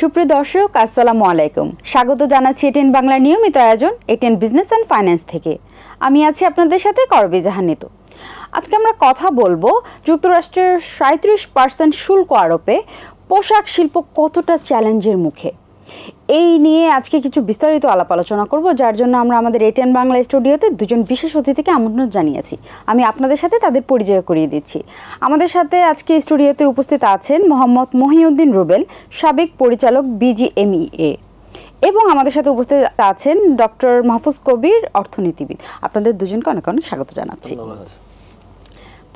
সুপ্রিয় দর্শক, আসসালামু আলাইকুম। স্বাগত জানাচ্ছি এটিএন বাংলার নিয়মিত আয়োজন এটিএন বিজনেস অ্যান্ড ফাইন্যান্স থেকে। আমি আছি আপনাদের সাথে করবী জাহান নিতু। আজকে আমরা কথা বলবো যুক্তরাষ্ট্রের 37% শুল্ক আরোপে পোশাক শিল্প কতটা চ্যালেঞ্জের মুখে। এই নিয়ে আজকে কিছু বিস্তারিত আলাপ আলোচনা করব, যার জন্য আমরা আমাদের এটিএন বাংলা স্টুডিওতে দুজন বিশেষ অতিথিকে আমন্ত্রণ জানিয়েছি। আমি আপনাদের সাথে তাদের পরিচয় করিয়ে দিচ্ছি। আমাদের সাথে আজকে স্টুডিওতে উপস্থিত আছেন মোহাম্মদ মহিউদ্দিন রুবেল, সাবেক পরিচালক বিজিএমইএ, এবং আমাদের সাথে উপস্থিত আছেন ডক্টর মাহফুজ কবির, অর্থনীতিবিদ। আপনাদের দুজনকে অনেক অনেক স্বাগত জানাচ্ছি।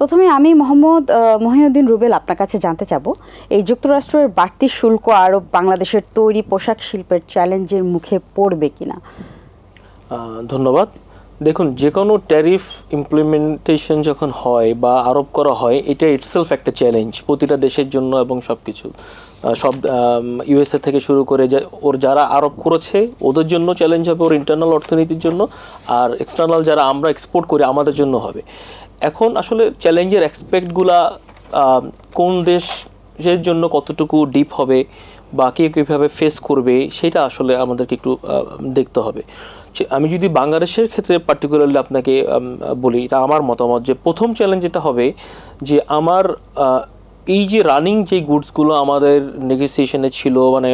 প্রথমে আমি মোহাম্মদ মহিউদ্দিন রুবেল আপনার কাছে জানতে চাবো, এই যুক্তরাষ্ট্রের বাড়তি শুল্ক আরোপ বাংলাদেশের তৈরি পোশাক শিল্পের চ্যালেঞ্জের মুখে পড়বে কিনা? ধন্যবাদ। দেখুন, যে কোনো ট্যারিফ ইমপ্লিমেন্টেশন যখন হয় বা আরোপ করা হয়, এটা ইটসেলফ একটা চ্যালেঞ্জ প্রতিটা দেশের জন্য, এবং সব কিছু সব ইউএসএ থেকে শুরু করে ওর যারা আরোপ করেছে ওদের জন্য চ্যালেঞ্জ হবে, ওর ইন্টারনাল অর্থনীতির জন্য, আর এক্সটার্নাল যারা আমরা এক্সপোর্ট করি আমাদের জন্য হবে। এখন আসলে চ্যালেঞ্জের এক্সপেক্টগুলা কোন দেশের জন্য কতটুকু ডিপ হবে বা কে কীভাবে ফেস করবে, সেটা আসলে আমাদেরকে একটু দেখতে হবে। আমি যদি বাংলাদেশের ক্ষেত্রে পার্টিকুলারলি আপনাকে বলি, এটা আমার মতামত যে প্রথম চ্যালেঞ্জ যেটা হবে যে আমার এই যে রানিং যে গুডসগুলো আমাদের নেগোসিয়েশনে ছিল, মানে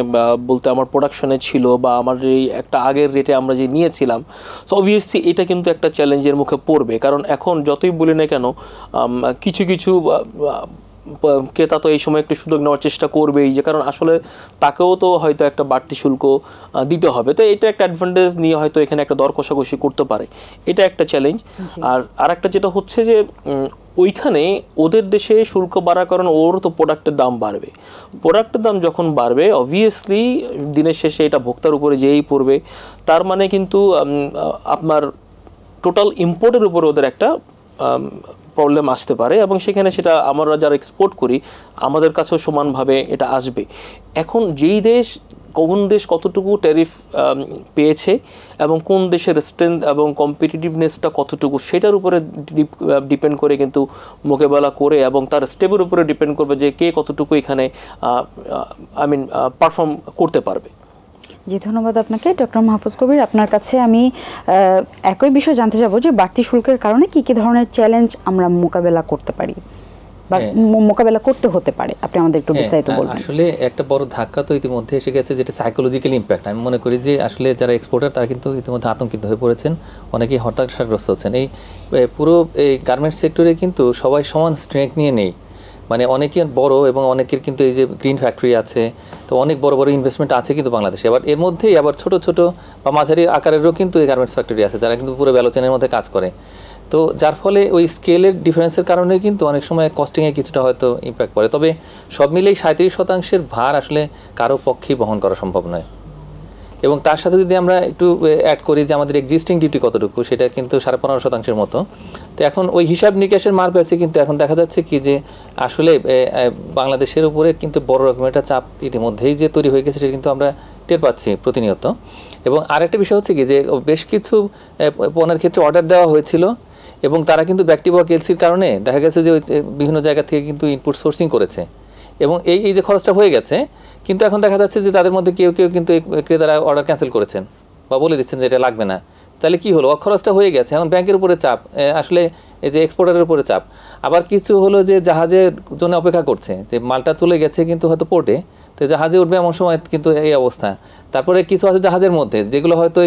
বলতে আমার প্রোডাকশনে ছিল বা আমার এই একটা আগের রেটে আমরা যে নিয়েছিলাম, সো অবভিয়াসলি এটা কিন্তু একটা চ্যালেঞ্জের মুখে পড়বে। কারণ এখন যতই বলি না কেন, কিছু কিছু ক্রেতা তো এই সময় একটু সুযোগ নেওয়ার চেষ্টা করবেই, যে কারণ আসলে তাকেও তো হয়তো একটা বাড়তি শুল্ক দিতে হবে। তো এটা একটা অ্যাডভান্টেজ নিয়ে হয়তো এখানে একটা দর কষাকষি করতে পারে, এটা একটা চ্যালেঞ্জ। আর একটা যেটা হচ্ছে যে ওইখানে ওদের দেশে শুল্ক বাড়ার কারণ ওর তো প্রোডাক্টের দাম বাড়বে। প্রোডাক্টের দাম যখন বাড়বে, অবভিয়াসলি দিনের শেষে এটা ভোক্তার উপরে যেই পড়বে, তার মানে কিন্তু আপনার টোটাল ইম্পোর্টের উপরে ওদের একটা প্রবলেম আসতে পারে, এবং সেখানে সেটা আমরা যারা এক্সপোর্ট করি আমাদের কাছেও সমানভাবে এটা আসবে। এখন যেই দেশ কোন দেশ কতটুকু ট্যারিফ পেয়েছে এবং কোন দেশের স্ট্রেংথ এবং কম্পিটিটিভনেসটা কতটুকু, সেটার উপরে ডিপেন্ড করে কিন্তু মোকাবেলা করে, এবং তার স্টেপের উপরে ডিপেন্ড করবে যে কে কতটুকু এখানে পারফর্ম করতে পারবে। জি, ধন্যবাদ আপনাকে। ডক্টর মাহফুজ কবির, আপনার কাছে আমি একই বিষয় জানতে চাবো যে বাড়তি শুল্কের কারণে কী কী ধরনের চ্যালেঞ্জ আমরা মোকাবেলা করতে পারি বা মোকাবেলা করতে হতে পারে, আপনি আমাদের একটু বিস্তারিত বলবেন। আসলে একটা বড় ধাক্কা তো ইতিমধ্যে এসে গেছে, যেটা সাইকোলজিক্যাল ইম্প্যাক্ট। আমি মনে করি যে আসলে যারা এক্সপোর্টার তারা কিন্তু ইতিমধ্যে আতঙ্কিত হয়ে পড়েছেন, অনেকেই হতাশাগ্রস্ত হচ্ছেন। এই পুরো এই গার্মেন্টস সেক্টরে কিন্তু সবাই সমান স্ট্রেংথ নিয়ে নেই, মানে অনেকের বড় এবং অনেকের কিন্তু এই যে গ্রিন ফ্যাক্টরি আছে, তো অনেক বড় বড় ইনভেস্টমেন্ট আছে কিন্তু বাংলাদেশে। আবার এর মধ্যেই আবার ছোট ছোট বা মাঝারি আকারেরও কিন্তু এই গার্মেন্টস ফ্যাক্টরি আছে, যারা কিন্তু পুরো ভ্যালু চেনের মধ্যে কাজ করে। তো যার ফলে ওই স্কেলের ডিফারেন্সের কারণে কিন্তু অনেক সময় কস্টিংয়ে কিছুটা হয়তো ইম্প্যাক্ট পড়ে। তবে সব মিলেই 37% ভার আসলে কারো পক্ষেই বহন করা সম্ভব নয়। এবং তার সাথে যদি আমরা একটু অ্যাড করি যে আমাদের এক্সিস্টিং ডিউটি কতটুকু, সেটা কিন্তু 15.5% মতো। তো এখন ওই হিসাব নিকাশের মার পেয়েছে, কিন্তু এখন দেখা যাচ্ছে কি যে আসলে বাংলাদেশের উপরে কিন্তু বড় রকমের একটা চাপ ইতিমধ্যেই যে তৈরি হয়ে গেছে, সেটা কিন্তু আমরা টের পাচ্ছি প্রতিনিয়ত। এবং আরেকটা বিষয় হচ্ছে কি যে বেশ কিছু পণ্যের ক্ষেত্রে অর্ডার দেওয়া হয়েছিল, এবং তারা কিন্তু ব্যক্তিবক এলসির কারণে দেখা গেছে যে বিভিন্ন জায়গা থেকে কিন্তু ইনপুট সোর্সিং করেছে, এবং এই যে খরচটা হয়ে গেছে, কিন্তু এখন দেখা যাচ্ছে যে তাদের মধ্যে কেউ কেউ কিন্তু ক্রেতারা অর্ডার ক্যান্সেল করেছেন বা বলে দিচ্ছেন যে এটা লাগবে না। তাহলে কি হলো, খরচটা হয়ে গেছে, এখন ব্যাংকের উপরে চাপ, আসলে এই যে এক্সপোর্টারের উপরে চাপ। আবার কিছু হলো যে জাহাজের জন্য অপেক্ষা করছে, যে মালটা চলে গেছে কিন্তু হয়তো পোর্টে, তো জাহাজে উঠবে এমন সময় কিন্তু এই অবস্থা। তারপরে কিছু আছে জাহাজের মধ্যে, যেগুলো হয়তো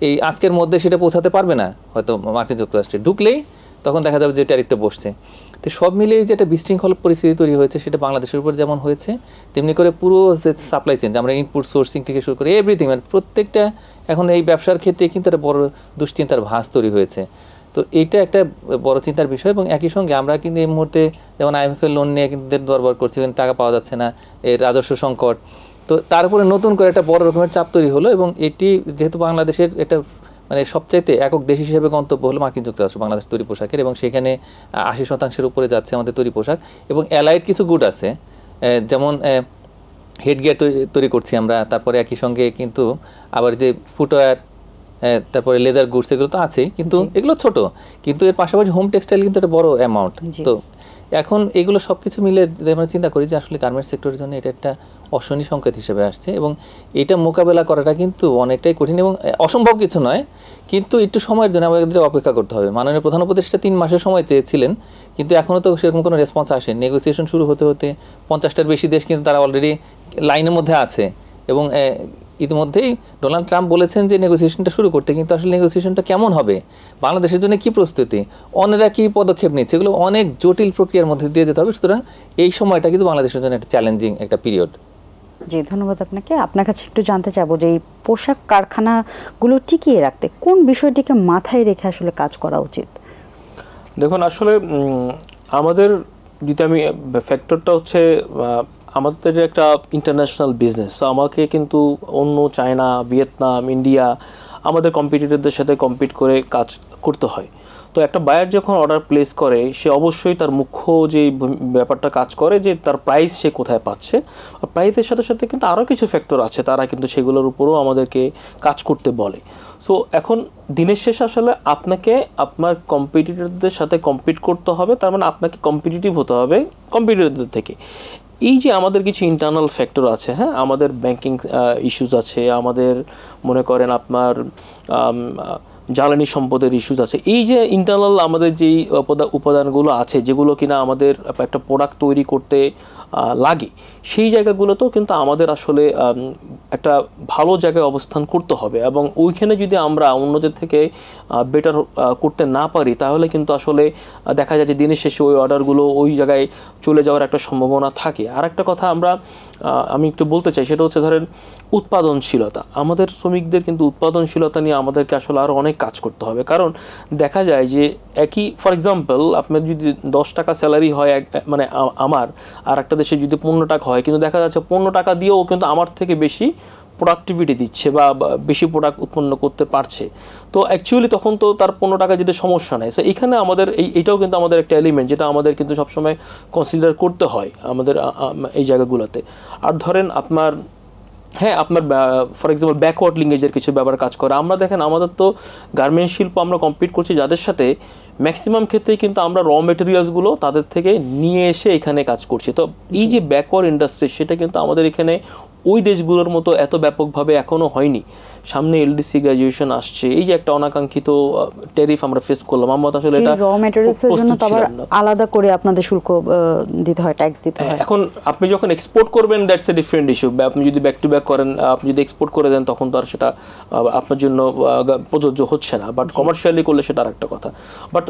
এই আজকের মধ্যে সেটা পৌঁছাতে পারবে না, হয়তো মার্কিন যুক্তরাষ্ট্রে ঢুকলেই তখন দেখা যাবে যে ট্যারিফটা বসছে। তো সব মিলিয়ে যে একটা বিশৃঙ্খল পরিস্থিতি তৈরি হয়েছে, সেটা বাংলাদেশের উপর যেমন হয়েছে, তেমনি করে পুরো যে সাপ্লাই চেন, আমরা ইনপুট সোর্সিং থেকে শুরু করে এভরিথিং, মানে প্রত্যেকটা এখন এই ব্যবসার ক্ষেত্রে কিন্তু একটা বড় দুশ্চিন্তার ভাঁজ তৈরি হয়েছে। তো এইটা একটা বড় চিন্তার বিষয়। এবং একই সঙ্গে আমরা কিন্তু এই মুহূর্তে যেমন IMF-এর লোন নিয়ে কিন্তু দরবার করছি, কিন্তু টাকা পাওয়া যাচ্ছে না, এর রাজস্ব সংকট। তো তার উপরে নতুন করে একটা বড় রকমের চাপ তৈরি হলো, এবং এটি যেহেতু বাংলাদেশের একটা মানে সবচাইতে একক দেশ হিসেবে গন্তব্য হলো মার্কিন যুক্তরাষ্ট্র বাংলাদেশ তৈরি পোশাকের, এবং সেখানে 80% উপরে যাচ্ছে আমাদের তৈরি পোশাক। এবং অ্যালাইড কিছু গুড আছে, যেমন হেডগিয়ার তৈরি করছি আমরা, তারপরে একই সঙ্গে কিন্তু আবার যে ফুটওয়্যার, তারপরে লেদার গুডস, এগুলো তো আছেই, কিন্তু এগুলো ছোট, কিন্তু এর পাশাপাশি হোম টেক্সটাইল কিন্তু একটা বড় অ্যামাউন্ট। তো এখন এগুলো সব কিছু মিলে যদি আমরা চিন্তা করি যে আসলে গার্মেন্টস সেক্টরের জন্য এটা একটা অশনি সংকেত হিসেবে আসছে, এবং এটা মোকাবেলা করাটা কিন্তু অনেকটাই কঠিন এবং অসম্ভব কিছু নয়, কিন্তু একটু সময়ের জন্য আমাদের অপেক্ষা করতে হবে। মাননীয় প্রধান উপদেষ্টা 3 মাসের সময় চেয়েছিলেন, কিন্তু এখনও তো সেরকম কোনো রেসপন্স আসে। নেগোসিয়েশন শুরু হতে হতে 50টার বেশি দেশ কিন্তু তারা অলরেডি লাইনের মধ্যে আছে, এবং ইতিমধ্যেই ডোনাল্ড ট্রাম্প বলেছেন যে নেগোসিয়েশনটা শুরু করতে, কিন্তু আসলে নেগোসিয়েশনটা কেমন হবে, বাংলাদেশের জন্য কী প্রস্তুতি, অন্যরা কী পদক্ষেপ নিচ্ছে, এগুলো অনেক জটিল প্রক্রিয়ার মধ্যে দিয়ে যেতে হবে। সুতরাং এই সময়টা কিন্তু বাংলাদেশের জন্য একটা চ্যালেঞ্জিং একটা পিরিয়ড। জি, ধন্যবাদ আপনাকে। আপনার কাছে একটু জানতে চাবো যে এই পোশাক কারখানাগুলো টিকিয়ে রাখতে কোন বিষয়টিকে মাথায় রেখে আসলে কাজ করা উচিত? দেখুন, আসলে আমাদের যদি আমি ফ্যাক্টরটা হচ্ছে আমাদের একটা ইন্টারন্যাশনাল বিজনেস, তো আমাকে কিন্তু অন্য চায়না, ভিয়েতনাম, ইন্ডিয়া আমাদের কম্পিটিটরদের সাথে কম্পিট করে কাজ করতে হয়। তো একটা বায়ার যখন অর্ডার প্লেস করে, সে অবশ্যই তার মুখ্য যে ব্যাপারটা কাজ করে যে তার প্রাইস সে কোথায় পাচ্ছে। আর প্রাইসের সাথে সাথে কিন্তু আরও কিছু ফ্যাক্টর আছে, তারা কিন্তু সেগুলোর উপরও আমাদেরকে কাজ করতে বলে। সো এখন দিনের শেষে আসলে আপনাকে আপনার কম্পিটিটরদের সাথে কম্পিট করতে হবে, তার মানে আপনাকে কম্পিটিটিভ হতে হবে কম্পিটিটরদের থেকে। এই যে আমাদের কিছু ইন্টারনাল ফ্যাক্টর আছে, হ্যাঁ, আমাদের ব্যাংকিং ইস্যুস আছে, আমাদের মনে করেন আপনার জ্বালানি সম্পদের ইস্যুস আছে। এই যে ইন্টারনাল আমাদের যেই উপাদানগুলো আছে, যেগুলো কিনা আমাদের একটা প্রোডাক্ট তৈরি করতে লাগে, সেই জায়গাগুলোতেও কিন্তু আমাদের আসলে একটা ভালো জায়গায় অবস্থান করতে হবে, এবং ওইখানে যদি আমরা অন্যদের থেকে বেটার করতে না পারি, তাহলে কিন্তু আসলে দেখা যায় যে দিনের শেষে ওই অর্ডারগুলো ওই জায়গায় চলে যাওয়ার একটা সম্ভাবনা থাকে। আর একটা কথা আমি একটু বলতে চাই, সেটা হচ্ছে ধরেন উৎপাদনশীলতা। আমাদের শ্রমিকদের কিন্তু উৎপাদনশীলতা নিয়ে আমাদেরকে আসলে আরও অনেক কাজ করতে হবে। কারণ দেখা যায় যে একই, ফর এক্সাম্পল, আপনার যদি 10 টাকা স্যালারি হয় মানে আমার, আর একটা দেশে যদি 15 টাকা হয়, কিন্তু দেখা যাচ্ছে 15 টাকা দিয়েও কিন্তু আমার থেকে বেশি প্রোডাক্টিভিটি দিচ্ছে বা বেশি প্রোডাক্ট উৎপন্ন করতে পারছে। তো অ্যাকচুয়ালি তখন তো তার 15 টাকা দিতে সমস্যা নেই। সো এখানে আমাদের এইটাও কিন্তু আমাদের একটা এলিমেন্ট, যেটা আমাদের কিন্তু সবসময় কনসিডার করতে হয় আমাদের এই জায়গাগুলোতে। আর ধরেন আপনার ফর এক্সাম্পল ব্যাকওয়ার্ড লিঙ্কেজের কিছু ব্যাপার কাজ করে। আমরা দেখেন, আমাদের তো গার্মেন্টস শিল্প আমরা কম্পিট করছি যাদের সাথে, ম্যাক্সিমাম ক্ষেত্রেই কিন্তু আমরা র মেটেরিয়ালসগুলো তাদের থেকে নিয়ে এসে এখানে কাজ করছি। তো এই যে ব্যাকওয়ার্ড ইন্ডাস্ট্রি, সেটা কিন্তু আমাদের এখানে ওই দেশগুলোর মতো এত ব্যাপকভাবে এখনও হয়নি। সামনে এলডিসি গ্র্যাজুয়েশন আসছে, এই যে একটা অনাকাঙ্ক্ষিত ট্যারিফ আমরা ফেস করলাম, আমরা আসলে এটা র ম্যাটেরিয়ালসের জন্য তো আবার আলাদা করে আপনাদের শুল্ক দিতে হয়, ট্যাক্স দিতে হয়। এখন আপনি যখন এক্সপোর্ট করবেন, দ্যাটস এ ডিফারেন্ট ইস্যু। আপনি যদি ব্যাক টু ব্যাক করেন, আপনি যদি এক্সপোর্ট করে দেন, তখন তো আর সেটা আপনার জন্য প্রযোজ্য হচ্ছে না। বাট কমার্শিয়ালি করলে সেটা আর একটা কথা। বাট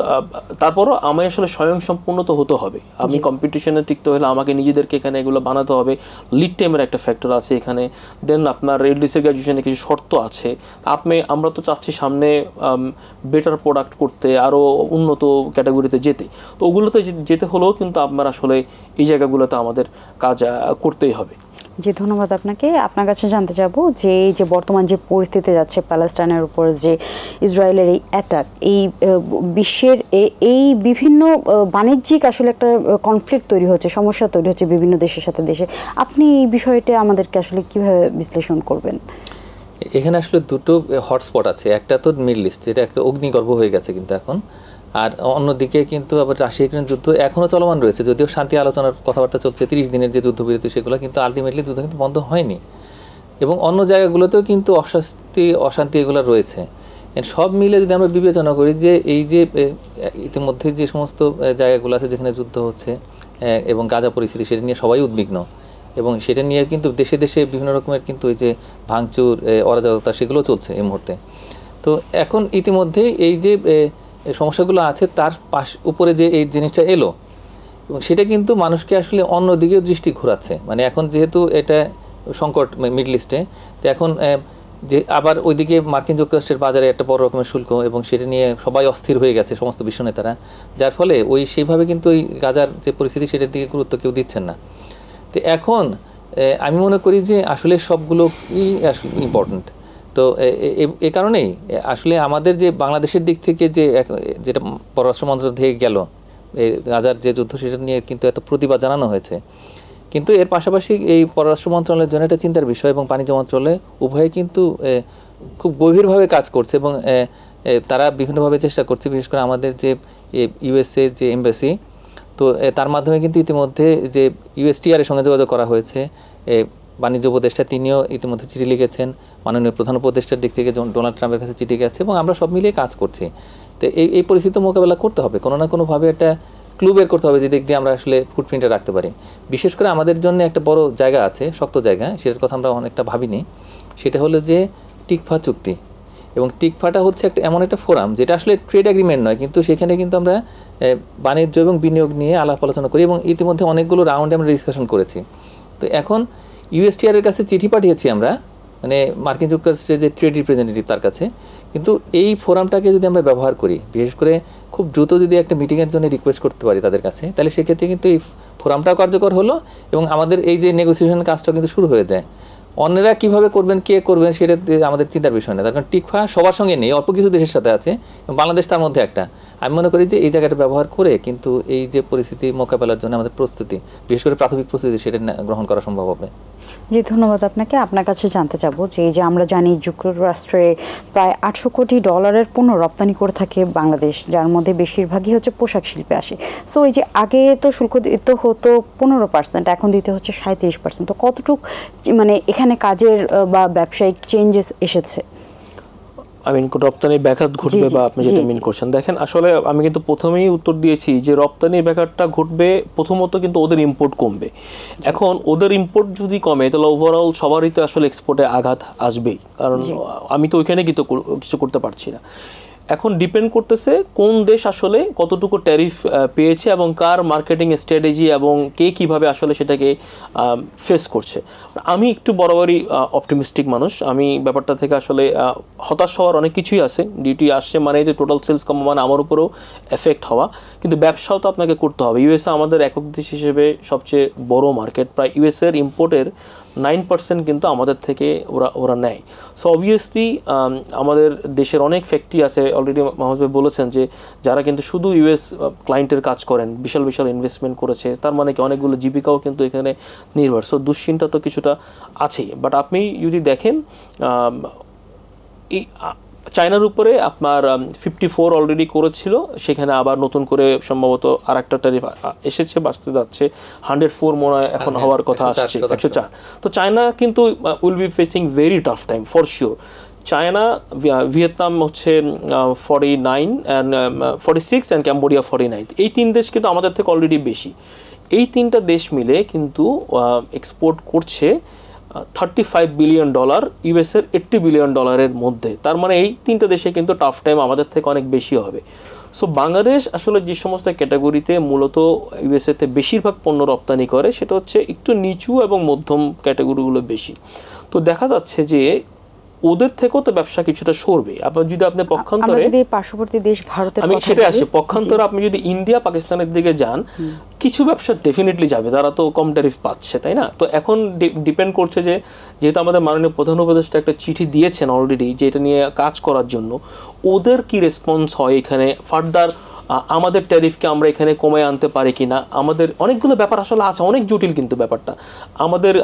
তারপরও আমি আসলে স্বয়ংসম্পূর্ণ তো হতে হবে। আমি কম্পিটিশনে টিকতে হলে আমাকে নিজেদেরকে এখানে এগুলো বানাতে হবে। লিড টাইমের একটা ফ্যাক্টর আছে এখানে। দেন আপনার এলডিসি গ্র্যাজুয়েশনে কিছু শর্ত আছে। আমরা তো চাচ্ছি সামনে বেটার প্রোডাক্ট করতে, আরও উন্নত ক্যাটাগরিতে যেতে। তো ওগুলোতে যেতে হলেও কিন্তু আপনার আসলে এই জায়গাগুলোতে আমাদের কাজ করতেই হবে। জি, ধন্যবাদ আপনাকে। আপনার কাছে জানতে চাবো যে এই যে বর্তমান যে পরিস্থিতি যাচ্ছে, প্যালেস্টাইনের উপর যে ইসরায়েলের এই অ্যাটাক, এই বিশ্বের এই বিভিন্ন বাণিজ্যিক আসলে একটা কনফ্লিক্ট তৈরি হচ্ছে, সমস্যা তৈরি হচ্ছে বিভিন্ন দেশের সাথে দেশে। আপনি এই বিষয়টা আমাদেরকে আসলে কিভাবে বিশ্লেষণ করবেন? এখানে আসলে দুটো হটস্পট আছে। একটা তো মিডল ইস্ট, যেটা একটা অগ্নিগর্ভ হয়ে গেছে কিন্তু এখন, আর অন্যদিকে কিন্তু আবার রাশিয়া ইউক্রেন যুদ্ধ এখনও চলমান রয়েছে। যদিও শান্তি আলোচনার কথাবার্তা চলছে, 30 দিনের যে যুদ্ধবিরতি, সেগুলো কিন্তু আলটিমেটলি যুদ্ধ কিন্তু বন্ধ হয়নি, এবং অন্য জায়গাগুলোতেও কিন্তু অশান্তি এগুলো রয়েছে। সব মিলে যদি আমরা বিবেচনা করি যে এই যে ইতিমধ্যে যে সমস্ত জায়গাগুলো আছে যেখানে যুদ্ধ হচ্ছে এবং গাজা পরিস্থিতি, সেটা নিয়ে সবাই উদ্বিগ্ন, এবং সেটা নিয়ে কিন্তু দেশে দেশে বিভিন্ন রকমের কিন্তু এই যে ভাঙচুর, অরাজকতা, সেগুলো চলছে এই মুহূর্তে। তো এখন ইতিমধ্যে এই যে সমস্যাগুলো আছে, তার উপরে যে এই জিনিসটা এলো, এবং সেটা কিন্তু মানুষকে আসলে অন্যদিকেও দৃষ্টি ঘোরাচ্ছে। মানে এখন যেহেতু এটা সংকট মিডল ইস্টে, তো এখন যে আবার ওইদিকে মার্কিন যুক্তরাষ্ট্রের বাজারে একটা বড় রকমের শুল্ক, এবং সেটা নিয়ে সবাই অস্থির হয়ে গেছে সমস্ত বিশ্ব নেতারা, যার ফলে সেইভাবে কিন্তু ওই গাজার যে পরিস্থিতি, সেটার দিকে গুরুত্ব কেউ দিচ্ছেন না। তো এখন আমি মনে করি যে আসলে সবগুলোই আসলে ইম্পর্ট্যান্ট। তো এ কারণেই আসলে আমাদের যে বাংলাদেশের দিক থেকে যেটা পররাষ্ট্র মন্ত্রণালয় থেকে গেল, এই গাজার যে যুদ্ধ, সেটা নিয়ে কিন্তু এত প্রতিবাদ জানানো হয়েছে, কিন্তু এর পাশাপাশি এই পররাষ্ট্র মন্ত্রণালয়ের জন্য একটা চিন্তার বিষয়, এবং বাণিজ্য মন্ত্রণালয় উভয়ে কিন্তু খুব গভীরভাবে কাজ করছে, এবং তারা বিভিন্নভাবে চেষ্টা করছে। বিশেষ করে আমাদের যে ইউএসএ যে এমবাসি, তো তার মাধ্যমে কিন্তু ইতিমধ্যে যে ইউএসটিআর এর সঙ্গে যোগাযোগ করা হয়েছে, বাণিজ্য উপদেষ্টা তিনিও ইতিমধ্যে চিঠি লিখেছেন, মাননীয় প্রধান উপদেষ্টার দিক থেকে ডোনাল্ড ট্রাম্পের কাছে চিঠি গেছে, এবং আমরা সব মিলিয়ে কাজ করছি। তো এই পরিস্থিতি মোকাবেলা করতে হবে, কোনো না কোনোভাবে একটা ক্লু বের করতে হবে যে দিক দিয়ে আমরা আসলে ফুটপ্রিন্টে রাখতে পারি। বিশেষ করে আমাদের জন্য একটা বড় জায়গা আছে, শক্ত জায়গা, সেটার কথা আমরা অনেকটা ভাবিনি। সেটা হলো যে টিকফা চুক্তি, এবং টিকফাটা হচ্ছে এমন একটা ফোরাম যেটা আসলে ট্রেড এগ্রিমেন্ট নয়, কিন্তু সেখানে কিন্তু আমরা বাণিজ্য এবং বিনিয়োগ নিয়ে আলাপ আলোচনা করি, এবং ইতিমধ্যে অনেকগুলো রাউন্ডে আমরা ডিসকাশন করেছি। তো এখন ইউএসটিআর এর কাছে চিঠি পাঠিয়েছি আমরা, মানে মার্কিন যুক্তরাষ্ট্রের যে ট্রেড রিপ্রেজেন্টেটিভ তার কাছে, কিন্তু এই ফোরামটাকে যদি আমরা ব্যবহার করি, বিশেষ করে খুব দ্রুত যদি একটা মিটিংয়ের জন্য রিকোয়েস্ট করতে পারি তাদের কাছে, তাহলে সেক্ষেত্রে কিন্তু এই ফোরামটাও কার্যকর হলো, এবং আমাদের এই যে নেগোসিয়েশন কাজটাও কিন্তু শুরু হয়ে যায়। অন্যরা কীভাবে করবেন, কে করবেন, সেটা আমাদের চিন্তার বিষয় না, তার কারণ টিকফা সবার সঙ্গে নেই, অল্প কিছু দেশের সাথে আছে, এবং বাংলাদেশ তার মধ্যে একটা। আমি মনে করি যে এই জায়গাটা ব্যবহার করে কিন্তু এই যে পরিস্থিতি মোকাবেলার জন্য আমাদের প্রস্তুতি, বিশেষ করে প্রাথমিক প্রস্তুতি, সেটা গ্রহণ করা সম্ভব হবে। জি, ধন্যবাদ আপনাকে। আপনার কাছে জানতে চাবো যে এই যে আমরা জানি যুক্তরাষ্ট্রে প্রায় 800 কোটি ডলারের পণ্য রপ্তানি করে থাকে বাংলাদেশ, যার মধ্যে বেশিরভাগই হচ্ছে পোশাক শিল্পে আসে। সো এই যে আগে তো শুল্ক দিতে হতো 15%, এখন দিতে হচ্ছে 37%। তো কতটুকু মানে এখানে কাজের বা ব্যবসায়িক চেঞ্জেস এসেছে? রপ্তানি ব্যাঘাত ঘটবে বা আপনি যেটা মিন করছেন, দেখেন আসলে আমি কিন্তু প্রথমেই উত্তর দিয়েছি যে রপ্তানি ব্যাঘাতটা ঘটবে প্রথমত কিন্তু ওদের ইম্পোর্ট কমবে। এখন ওদের ইম্পোর্ট যদি কমে তাহলে ওভারঅল সবারই তো আসলে এক্সপোর্টে আঘাত আসবেই, কারণ আমি তো ওইখানে কিছু করতে পারছি না। এখন ডিপেন্ড করতেছে কোন দেশ আসলে কতটুকু ট্যারিফ পেয়েছে এবং কার মার্কেটিং স্ট্র্যাটেজি এবং কে কীভাবে আসলে সেটাকে ফেস করছে। আমি একটু বরাবরই অপটিমিস্টিক মানুষ, আমি ব্যাপারটা থেকে আসলে হতাশ হওয়ার অনেক কিছুই আছে। ডিউটি আসছে মানে যে টোটাল সেলস কম মানে আমার উপরেও এফেক্ট হওয়া, কিন্তু ব্যবসাও তো আপনাকে করতে হবে। ইউএসএ আমাদের একক দেশ হিসেবে সবচেয়ে বড় মার্কেট, প্রায় ইউএসএর ইম্পোর্টের 9% কিন্তু আমাদের থেকে ওরা নেয়। সো অবভিয়াসলি আমাদের দেশের অনেক ফ্যাক্টরি আছে, অলরেডি মোহাম্মদ ভাই বলেছেন যে যারা কিন্তু শুধু ইউএস ক্লায়েন্টের কাজ করেন, বিশাল বিশাল ইনভেস্টমেন্ট করেছে, তার মানে কি অনেকগুলো জীবিকাও কিন্তু এখানে নির্ভর। সো দুশ্চিন্তা তো কিছুটা আছেই। বাট আপনি যদি দেখেন এই চায়নার উপরে আপনার 54 অলরেডি করেছিল, সেখানে আবার নতুন করে সম্ভবত আর একটা ট্যারিফ এসেছে, বাড়তে যাচ্ছে 104 মনে হয় এখন হওয়ার কথা আসছে, 104। তো চায়না কিন্তু will be facing very tough time for sure. China, Vietnam হচ্ছে 49 অ্যান্ড 46 অ্যান্ড ক্যাম্বোডিয়া 49। এই তিন দেশ কিন্তু আমাদের থেকে অলরেডি বেশি। এই তিনটা দেশ মিলে কিন্তু এক্সপোর্ট করছে $35 বিলিয়ন, ইউএসের $80 বিলিয়ন মধ্যে। তার মানে এই তিনটা দেশে কিন্তু টাফ টাইম আমাদের থেকে অনেক বেশি হবে। সো বাংলাদেশ আসলে যে সমস্ত ক্যাটাগরিতে মূলত ইউএসএতে বেশিরভাগ পণ্য রপ্তানি করে, সেটা হচ্ছে একটু নিচু এবং মধ্যম ক্যাটাগরিগুলো বেশি। তো দেখা যাচ্ছে যে ওদের থেকেও তো ব্যবসা কিছুটা সরবে। আপনার যদি আপনি পক্ষান্তরে পার্শ্ববর্তী দেশ ভারতের আমি সেটাই আসি, পক্ষান্তরে আপনি যদি ইন্ডিয়া পাকিস্তানের দিকে যান, কিছু ব্যবসা ডেফিনেটলি যাবে, তারা তো কম ট্যারিফ পাচ্ছে, তাই না? তো এখন ডিপেন্ড করছে যে যেহেতু আমাদের মাননীয় প্রধান উপদেষ্টা একটা চিঠি দিয়েছেন অলরেডি যে এটা নিয়ে কাজ করার জন্য, ওদের কি রেসপন্স হয় এখানে, ফার্দার আমাদের ট্যারিফকে আমরা এখানে কমে আনতে পারি কি না। আমাদের অনেকগুলো ব্যাপার আসলে আছে, অনেক জটিল কিন্তু ব্যাপারটা। আমাদের